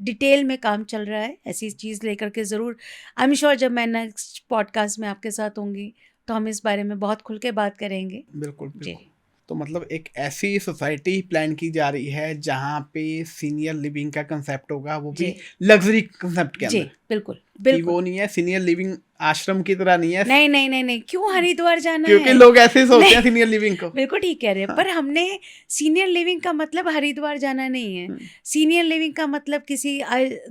डिटेल में काम चल रहा है। ऐसी चीज़ लेकर के ज़रूर, आई एम श्योर जब मैं नेक्स्ट पॉडकास्ट में आपके साथ होंगी तो हम इस बारे में बहुत खुल के बात करेंगे। बिल्कुल, जी। बिल्कुल। तो मतलब एक ऐसी सोसाइटी प्लान की जा रही है जहाँ पे सीनियर लिविंग का कंसेप्ट होगा, वो भी जी। लग्जरी कंसेप्ट के जी, अंदर। बिल्कुल, कि बिल्कुल। वो नहीं है सीनियर लिविंग आश्रम की तरह नहीं है, नहीं, क्यों हरिद्वार जाना क्योंकि है? लोग ऐसे ही सोचते हैं नहीं, सीनियर लिविंग को। बिल्कुल ठीक कह रहे हैं, हाँ। पर हमने सीनियर लिविंग का मतलब हरिद्वार जाना नहीं है। सीनियर लिविंग का मतलब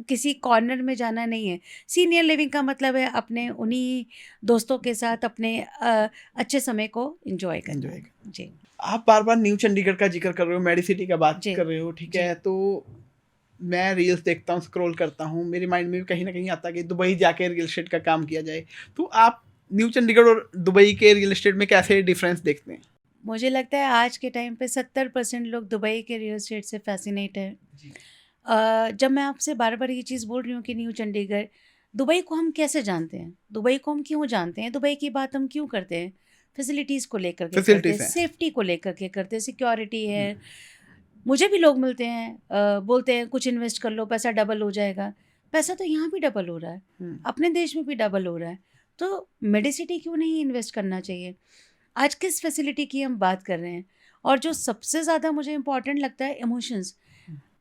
किसी कॉर्नर में जाना नहीं है। सीनियर लिविंग का मतलब है अपने उन्हीं दोस्तों के साथ अपने अच्छे समय को एंजॉय करना। Enjoy जी, आप बार बार न्यू चंडीगढ़ का जिक्र कर रहे हो, मेडिसिटी का बात जी, कर रहे हो, ठीक जी। है। तो मैं रील्स देखता हूँ, स्क्रॉल करता हूँ, मेरे माइंड में भी कहीं ना कहीं आता है कि दुबई जाके रियल एस्टेट का काम किया जाए। तो आप न्यू चंडीगढ़ और दुबई के रियल एस्टेट में कैसे डिफरेंस देखते हैं? मुझे लगता है आज के टाइम पे 70% लोग दुबई के रियल एस्टेट से फैसिनेट है। जब मैं आपसे बार-बार ये चीज़ बोल रही हूँ कि न्यू चंडीगढ़, दुबई को हम कैसे जानते हैं? दुबई को हम क्यों जानते हैं? दुबई की बात हम क्यों करते हैं? फैसिलिटीज़ को लेकर के करते हैं, फैसिलिटीज हैं। सेफ्टी को लेकर के करते हैं, सिक्योरिटी है। मुझे भी लोग मिलते हैं, बोलते हैं कुछ इन्वेस्ट कर लो, पैसा डबल हो जाएगा। पैसा तो यहाँ भी डबल हो रहा है, अपने देश में भी डबल हो रहा है। तो मेडिसिटी क्यों नहीं इन्वेस्ट करना चाहिए? आज किस फैसिलिटी की हम बात कर रहे हैं? और जो सबसे ज़्यादा मुझे इम्पोर्टेंट लगता है, इमोशंस।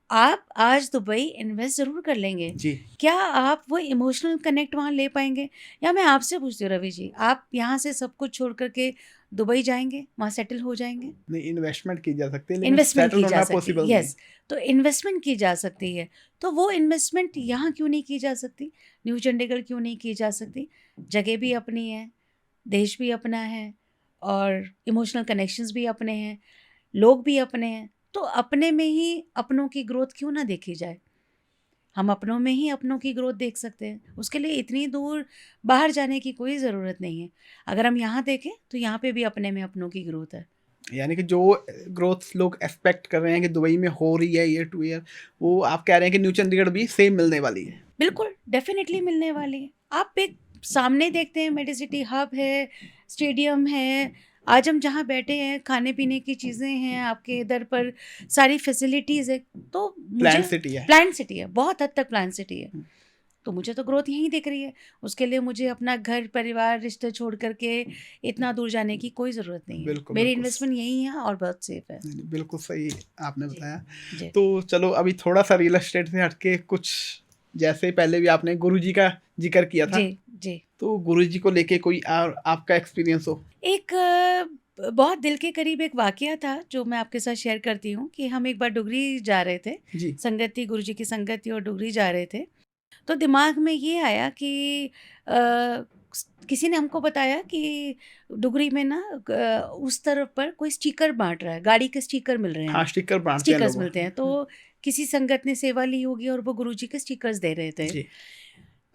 आप आज दुबई इन्वेस्ट ज़रूर कर लेंगे, जी क्या आप वो इमोशनल कनेक्ट वहाँ ले पाएंगे? या मैं आपसे पूछती हूँ रवि जी, आप यहाँ से सब कुछ छोड़ करके दुबई जाएंगे, वहाँ सेटल हो जाएंगे? नहीं, इन्वेस्टमेंट की जा सकती है लेकिन इन्वेस्टमेंट सेटल की जा होना सकती है, पॉसिबल नहीं। यस। तो इन्वेस्टमेंट की जा सकती है, तो वो इन्वेस्टमेंट यहाँ क्यों नहीं की जा सकती? न्यू चंडीगढ़ क्यों नहीं की जा सकती? जगह भी अपनी है, देश भी अपना है, और इमोशनल कनेक्शंस भी अपने हैं, लोग भी अपने हैं। तो अपने में ही अपनों की ग्रोथ क्यों ना देखी जाए? हम अपनों में ही अपनों की ग्रोथ देख सकते हैं। उसके लिए इतनी दूर बाहर जाने की कोई ज़रूरत नहीं है। अगर हम यहाँ देखें तो यहाँ पे भी अपने में अपनों की ग्रोथ है। यानी कि जो ग्रोथ लोग एक्सपेक्ट कर रहे हैं कि दुबई में हो रही है ईयर टू ईयर, वो आप कह रहे हैं कि न्यू चंडीगढ़ भी सेम मिलने वाली है। बिल्कुल, डेफ़िनेटली मिलने वाली है। आप एक सामने देखते हैं, मेडिसिटी हब है, स्टेडियम है, आज हम जहाँ बैठे हैं खाने-पीने की चीज़ें हैं, आपके इधर पर सारी फैसिलिटीज़ है। तो प्लान मुझे सिटी है। प्लान्ड सिटी है, बहुत हद तक प्लान्ड सिटी है। तो मुझे तो ग्रोथ यहीं दिख रही है। उसके लिए मुझे अपना घर, परिवार, रिश्ते छोड़ कर के इतना दूर जाने की कोई ज़रूरत नहीं है। बिल्कुल, मेरी बिल्कुल। इन्वेस्टमेंट यहीं है और बहुत सेफ है। नहीं, नहीं, बिल्कुल सही आपने जी, बताया। जी। तो चलो अभी थोड़ा-सा रियल एस्टेट से हटके कुछ, जैसे पहले भी आपने गुरुजी का ज़िक्र किया था, जी, जी। तो गुरुजी को लेके कोई और आपका एक्सपीरियंस हो? एक बहुत दिल के करीब एक वाक़या था जो मैं आपके साथ शेयर करती हूँ कि हम एक बार डुगरी जा रहे थे। जी। संगत थी, गुरुजी की संगत थी और डुगरी जा रहे थे। तो दिमाग में ये आया कि किसी ने हमको बताया कि डुगरी में ना उस तरफ पर कोई स्टिकर बाँट रहा है, गाड़ी के स्टिकर मिल रहे हैं। हाँ, स्टिकर बाँटते हैं स्टिकर्स लोग। मिलते हैं, तो किसी संगत ने सेवा ली होगी और वो गुरुजी के स्टिकर्स दे रहे थे। जी।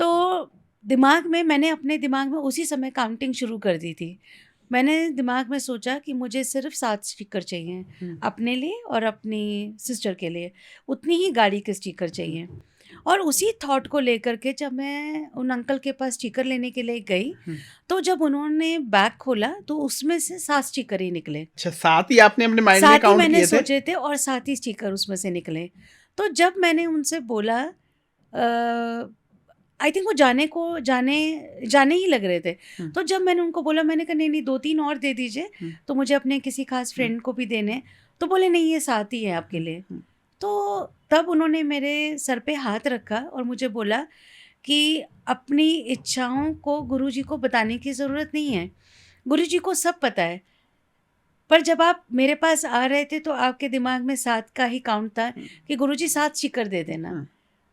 तो मैंने अपने दिमाग में उसी समय काउंटिंग शुरू कर दी थी। मैंने दिमाग में सोचा कि मुझे सिर्फ़ 7 स्टिकर चाहिए, अपने लिए और अपनी सिस्टर के लिए, उतनी ही गाड़ी के स्टिकर चाहिए। और उसी थॉट को लेकर के जब मैं उन अंकल के पास स्टिकर लेने के लिए गई, तो जब उन्होंने बैग खोला तो उसमें से 7 स्टिकर ही निकले। अच्छा, 7 ही आपने अपने माइंड में 7 ही काउंट मैंने किए थे? सोचे थे और 7 ही स्टिकर उसमें से निकले। तो जब मैंने उनसे बोला, आई थिंक वो जाने ही लग रहे थे। तो जब मैंने उनको बोला, मैंने कहा नहीं 2-3 और दे दीजिए, तो मुझे अपने किसी खास फ्रेंड को भी देने हैं। तो बोले नहीं, ये 7 ही है आपके लिए। तो तब उन्होंने मेरे सर पे हाथ रखा और मुझे बोला कि अपनी इच्छाओं को गुरुजी को बताने की ज़रूरत नहीं है, गुरुजी को सब पता है। पर जब आप मेरे पास आ रहे थे तो आपके दिमाग में 7 का ही काउंट था कि गुरुजी 7 स्टिकर दे देना।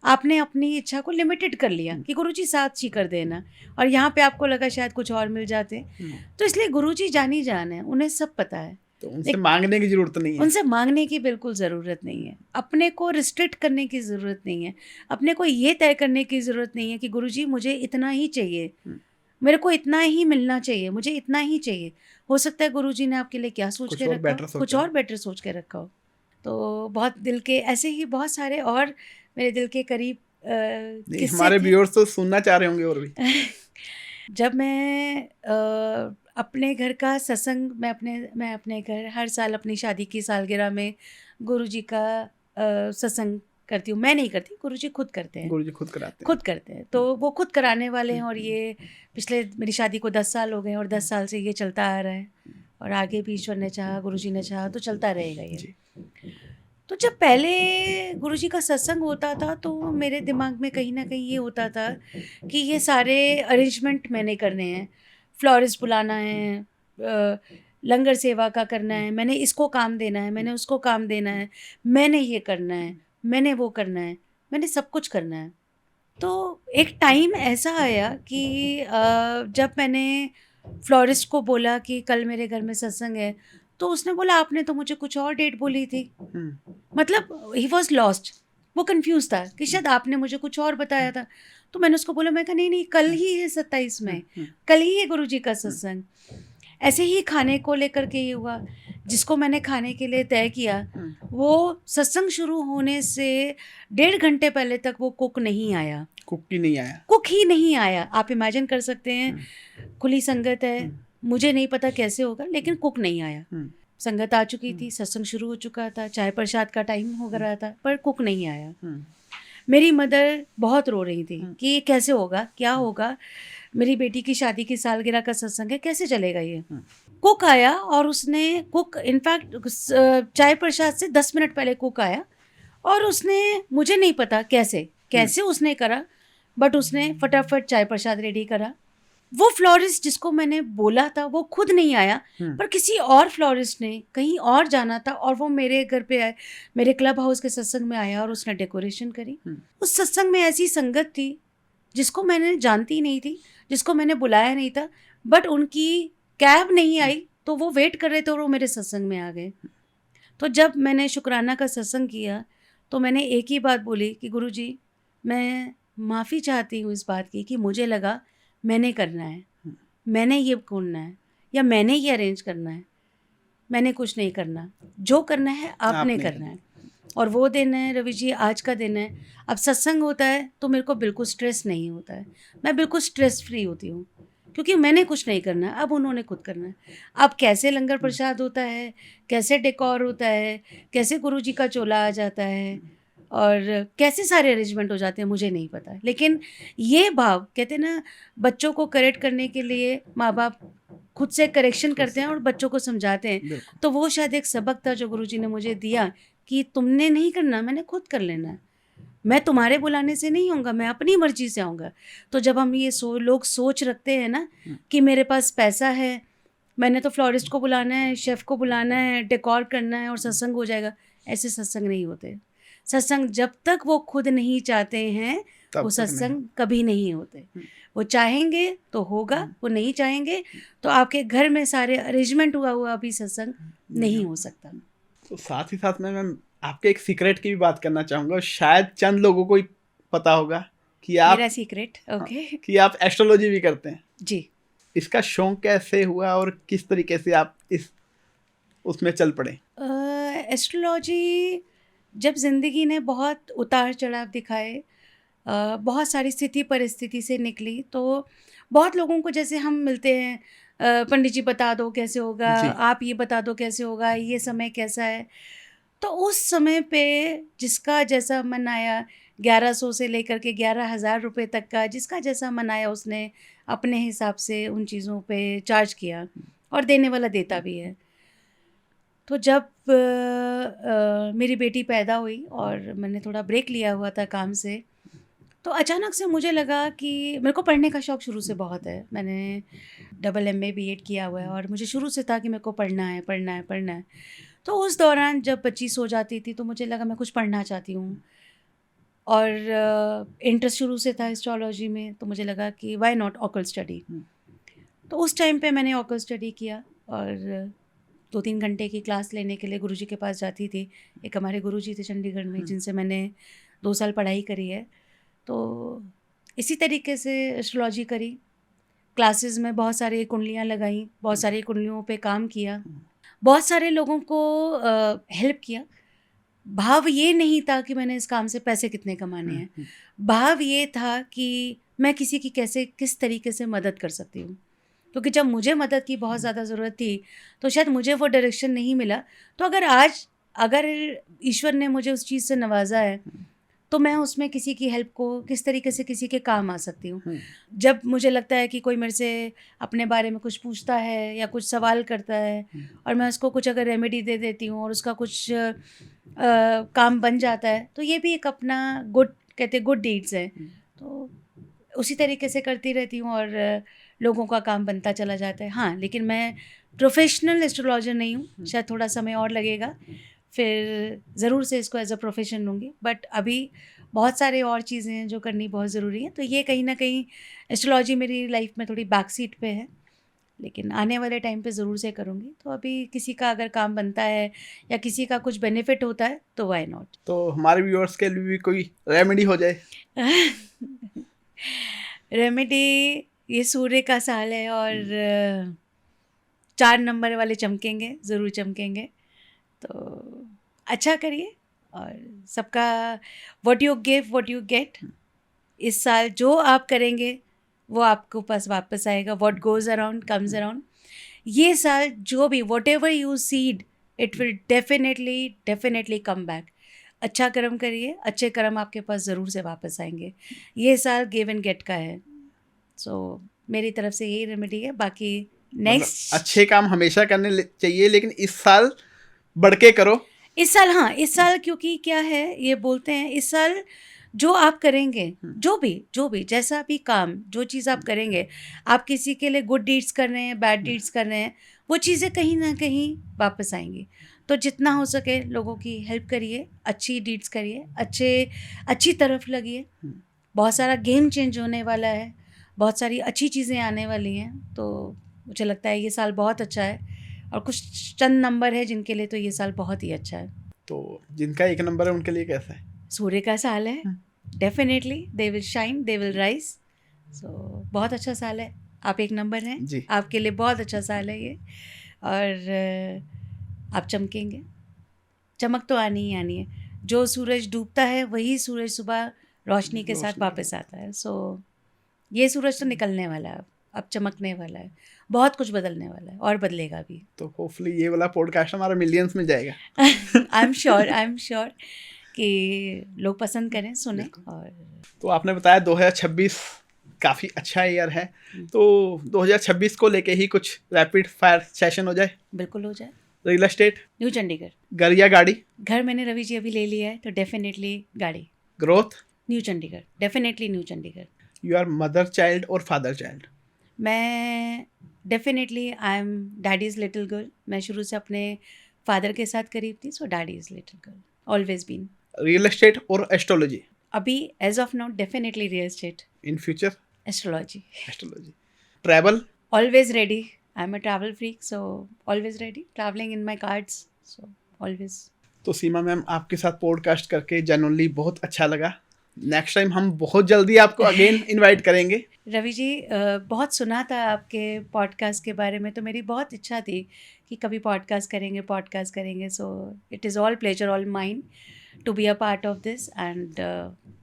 आपने अपनी इच्छा को लिमिटेड कर लिया कि गुरुजी 7 स्टिकर देना, और यहाँ पे आपको लगा शायद कुछ और मिल जाते। तो इसलिए गुरुजी जानी जान है, उन्हें सब पता है। तो उनसे माँगने की ज़रूरत नहीं है। उनसे मांगने की बिल्कुल ज़रूरत नहीं है, अपने को रिस्ट्रिक्ट करने की ज़रूरत नहीं है, अपने को ये तय करने की ज़रूरत नहीं है कि गुरुजी मुझे इतना ही चाहिए, मेरे को इतना ही मिलना चाहिए, मुझे इतना ही चाहिए। हो सकता है गुरुजी ने आपके लिए क्या सोच कुछ के और रखा बेटर हो, सोचा कुछ हो। और बेटर सोच के रखा हो। तो बहुत दिल के ऐसे ही बहुत सारे और मेरे दिल के करीब नहीं, किस्से हमारे थे। व्यूअर्स तो सुनना चाह रहे होंगे और भी। जब मैं अपने घर का सत्संग, मैं अपने घर हर साल अपनी शादी की सालगिरह में गुरुजी का सत्संग करती हूँ। मैं नहीं करती, गुरुजी खुद करते हैं। गुरुजी खुद कराते हैं। खुद करते हैं, तो वो खुद कराने वाले हैं। और ये पिछले, मेरी शादी को 10 साल हो गए और 10 साल से ये चलता आ रहा है, और आगे भी ईश्वर ने चाहा, गुरुजी ने चाहा तो चलता रहेगा ये। जी। तो जब पहले गुरुजी का सत्संग होता था तो मेरे दिमाग में कहीं ना कहीं ये होता था कि ये सारे अरेंजमेंट मैंने करने हैं, फ्लोरिस्ट बुलाना है, लंगर सेवा का करना है, मैंने इसको काम देना है, मैंने उसको काम देना है, मैंने ये करना है, मैंने वो करना है, मैंने सब कुछ करना है। तो एक टाइम ऐसा आया कि जब मैंने फ्लोरिस्ट को बोला कि कल मेरे घर में सत्संग है, तो उसने बोला आपने तो मुझे कुछ और डेट बोली थी। मतलब ही वॉज लॉस्ट, वो कंफ्यूज था कि शायद आपने मुझे कुछ और बताया था। तो मैंने उसको बोला, मैं कहा नहीं कल ही है 27 में, कल ही है गुरुजी का सत्संग। ऐसे ही खाने को लेकर के ये हुआ, जिसको मैंने खाने के लिए तय किया वो सत्संग शुरू होने से 1.5 घंटे पहले तक वो कुक नहीं आया। कुक ही नहीं आया। कुक ही नहीं आया। आप इमेजिन कर सकते हैं, खुली संगत है, मुझे नहीं पता कैसे होगा, लेकिन कुक नहीं आया। संगत आ चुकी थी, सत्संग शुरू हो चुका था, चाय प्रसाद का टाइम हो रहा था, पर कुक नहीं आया। मेरी मदर बहुत रो रही थी कि ये कैसे होगा, क्या होगा, मेरी बेटी की शादी की सालगिरह का सत्संग है, कैसे चलेगा ये। कुक आया और उसने इनफैक्ट चाय प्रसाद से 10 मिनट पहले कुक आया और उसने, मुझे नहीं पता कैसे उसने करा, बट उसने फटाफट चाय प्रसाद रेडी करा। वो फ्लोरिस्ट जिसको मैंने बोला था वो खुद नहीं आया, पर किसी और फ्लोरिस्ट ने कहीं और जाना था और वो मेरे घर पे आए, मेरे क्लब हाउस के सत्संग में आया और उसने डेकोरेशन करी। उस सत्संग में ऐसी संगत थी जिसको मैंने जानती नहीं थी, जिसको मैंने बुलाया नहीं था, बट उनकी कैब नहीं आई तो वो वेट कर रहे थे और वो मेरे सत्संग में आ गए। तो जब मैंने शुक्राना का सत्संग किया तो मैंने एक ही बात बोली कि गुरुजी, मैं माफ़ी चाहती हूँ इस बात की कि मुझे लगा मैंने करना है, मैंने ये करना है या मैंने ये अरेंज करना है। मैंने कुछ नहीं करना, जो करना है आपने करना है। और वो दिन है रवि जी, आज का दिन है। अब सत्संग होता है तो मेरे को बिल्कुल स्ट्रेस नहीं होता है, मैं बिल्कुल स्ट्रेस फ्री होती हूँ, क्योंकि मैंने कुछ नहीं करना है, अब उन्होंने खुद करना है। अब कैसे लंगर प्रसाद होता है, कैसे डेकोर होता है, कैसे गुरु जी का चोला आ जाता है और कैसे सारे अरेंजमेंट हो जाते हैं, मुझे नहीं पता। लेकिन ये भाव, कहते हैं ना, बच्चों को करेक्ट करने के लिए माँ बाप खुद से करेक्शन करते हैं और बच्चों को समझाते हैं। तो वो शायद एक सबक था जो गुरुजी ने मुझे दिया कि तुमने नहीं करना, मैंने खुद कर लेना है। मैं तुम्हारे बुलाने से नहीं आऊँगा, मैं अपनी मर्जी से आऊँगा। तो जब हम ये लोग सोच रखते हैं ना कि मेरे पास पैसा है, मैंने तो फ्लोरिस्ट को बुलाना है, शेफ़ को बुलाना है, डेकोर करना है और सत्संग हो जाएगा, ऐसे सत्संग नहीं होते। सत्संग जब तक वो खुद नहीं चाहते हैं वो सत्संग कभी नहीं होते। वो चाहेंगे तो होगा, वो नहीं चाहेंगे तो आपके घर में सारे अरेंजमेंट हुआ भी सत्संग नहीं हो सकता। तो साथ ही साथ में मैं आपके एक सीक्रेट की भी बात करना चाहूँगा, शायद चंद लोगों को ही पता होगा कि आप, मेरा सीक्रेट, ओके, कि आप एस्ट्रोलॉजी भी करते हैं जी। इसका शौक कैसे हुआ और किस तरीके से आप उसमें चल पड़े? एस्ट्रोलॉजी, जब ज़िंदगी ने बहुत उतार चढ़ाव दिखाए, बहुत सारी स्थिति परिस्थिति से निकली, तो बहुत लोगों को जैसे हम मिलते हैं, पंडित जी बता दो कैसे होगा, आप ये बता दो कैसे होगा, ये समय कैसा है। तो उस समय पे जिसका जैसा मन आया, 1100 से लेकर के 11,000 रुपये तक का जिसका जैसा मन आया उसने अपने हिसाब से उन चीज़ों पे चार्ज किया और देने वाला देता भी है। तो जब मेरी बेटी पैदा हुई और मैंने थोड़ा ब्रेक लिया हुआ था काम से, तो अचानक से मुझे लगा कि मेरे को पढ़ने का शौक़ शुरू से बहुत है। मैंने डबल MA BEd किया हुआ है और मुझे शुरू से था कि मेरे को पढ़ना है, पढ़ना है, पढ़ना है। तो उस दौरान जब बच्ची सो जाती थी तो मुझे लगा मैं कुछ पढ़ना चाहती हूँ और इंटरेस्ट शुरू से था एस्ट्रोलॉजी में, तो मुझे लगा कि व्हाई नॉट ऑकल्ट स्टडी। तो उस टाइम पे मैंने ऑकल्ट स्टडी किया और 2-3 घंटे की क्लास लेने के लिए गुरुजी के पास जाती थी। एक हमारे गुरुजी थे चंडीगढ़ में जिनसे मैंने 2 साल पढ़ाई करी है। तो इसी तरीके से एस्ट्रोलॉजी करी, क्लासेस में बहुत सारी कुंडलियाँ लगाई, बहुत सारी कुंडलियों पे काम किया, बहुत सारे लोगों को हेल्प किया। भाव ये नहीं था कि मैंने इस काम से पैसे कितने कमाने हैं, भाव ये था कि मैं किसी की किस तरीके से मदद कर सकती हूँ। क्योंकि जब मुझे मदद की बहुत ज़्यादा ज़रूरत थी तो शायद मुझे वो डायरेक्शन नहीं मिला। तो अगर ईश्वर ने मुझे उस चीज़ से नवाजा है तो मैं उसमें किसी की हेल्प को किस तरीके से किसी के काम आ सकती हूँ। जब मुझे लगता है कि कोई मेरे से अपने बारे में कुछ पूछता है या कुछ सवाल करता है और मैं उसको कुछ अगर रेमेडी दे देती हूँ और उसका कुछ काम बन जाता है, तो ये भी एक अपना गुड डीड्स है। तो उसी तरीके से करती रहती हूँ और लोगों का काम बनता चला जाता है। हाँ, लेकिन मैं प्रोफेशनल एस्ट्रोलॉजर नहीं हूँ, शायद थोड़ा समय और लगेगा, फिर ज़रूर से इसको एज अ प्रोफेशन लूँगी। बट अभी बहुत सारे और चीज़ें हैं जो करनी बहुत ज़रूरी है, तो ये कहीं ना कहीं एस्ट्रोलॉजी मेरी लाइफ में थोड़ी बैक सीट पे है, लेकिन आने वाले टाइम पे ज़रूर से करूँगी। तो अभी किसी का अगर काम बनता है या किसी का कुछ बेनिफिट होता है तो व्हाई नॉट। तो हमारे व्यूअर्स के लिए भी कोई रेमेडी हो जाए? रेमेडी, ये सूर्य का साल है और 4 नंबर वाले चमकेंगे, ज़रूर चमकेंगे। तो अच्छा करिए और सबका what you give what you get. इस साल जो आप करेंगे वो आपको पास वापस आएगा। What goes around comes around. ये साल जो भी whatever you seed it will definitely come back. अच्छा कर्म करिए, अच्छे कर्म आपके पास ज़रूर से वापस आएंगे। ये साल गिव एंड गेट का है। सो मेरी तरफ से यही रेमेडी है। बाकी नेक्स्ट, अच्छे काम हमेशा करने चाहिए, लेकिन इस साल बढ़ के करो। इस साल, हाँ, इस साल क्योंकि क्या है, ये बोलते हैं इस साल जो आप करेंगे, जो भी जैसा भी काम, जो चीज़ आप करेंगे, आप किसी के लिए गुड डीड्स कर रहे हैं, बैड डीड्स कर रहे हैं, वो चीज़ें कहीं ना कहीं वापस आएंगी। तो जितना हो सके लोगों की हेल्प करिए, अच्छी डीड्स करिए, अच्छी तरफ लगिए। बहुत सारा गेम चेंज होने वाला है, बहुत सारी अच्छी चीज़ें आने वाली हैं, तो मुझे लगता है ये साल बहुत अच्छा है। और कुछ चंद नंबर है जिनके लिए तो ये साल बहुत ही अच्छा है। तो जिनका 1 नंबर है उनके लिए कैसा है? सूर्य का साल है, definitely they will shine, they will rise. So बहुत अच्छा साल है, आप 1 नंबर हैं जी। आपके लिए बहुत अच्छा साल है ये। और आप चमकेंगे, चमक तो आनी ही आनी है। जो सूरज डूबता है वही सूरज सुबह रोशनी के साथ वापस आता है। सो ये सूरज तो निकलने वाला है, अब चमकने वाला है, बहुत कुछ बदलने वाला है और बदलेगा भी। तो होपफुली ये वाला पॉडकास्ट हमारा मिलियंस में जाएगा। आई एम श्योर कि लोग पसंद करें, सुने। और तो आपने बताया 2026 काफ़ी अच्छा ईयर है, तो 2026 को लेके ही कुछ रैपिड फायर सेशन हो जाए। बिल्कुल हो जाए। Real estate, new Chandigarh. घर या गाड़ी? घर मैंने रवि जी अभी ले लिया है, तो डेफिनेटली गाड़ी। Growth? New Chandigarh, definitely new Chandigarh. You are mother child और फादर चाइल्ड? मैं definitely I am daddy's little girl. मैं शुरू से अपने फादर के साथ करीब थी, so daddy's little girl, always been. Real estate और एस्ट्रोलॉजी? अभी as of now definitely real estate. In future? Astrology. Astrology. Travel? Always ready. I'm a travel freak, so always ready. Traveling in my cards, so always. तो सीमा ma'am, आपके साथ podcast करके genuinely बहुत अच्छा लगा। Next time हम बहुत जल्दी आपको अगेन इनवाइट करेंगे। रवि जी, बहुत सुना था आपके पॉडकास्ट के बारे में, तो मेरी बहुत इच्छा थी कि कभी पॉडकास्ट करेंगे। So it is all pleasure, all mine to be a part of this. And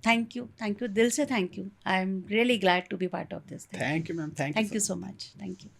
thank you, दिल से thank you. I am really glad to be part of this. Thank you ma'am, thank you so much. Thank you.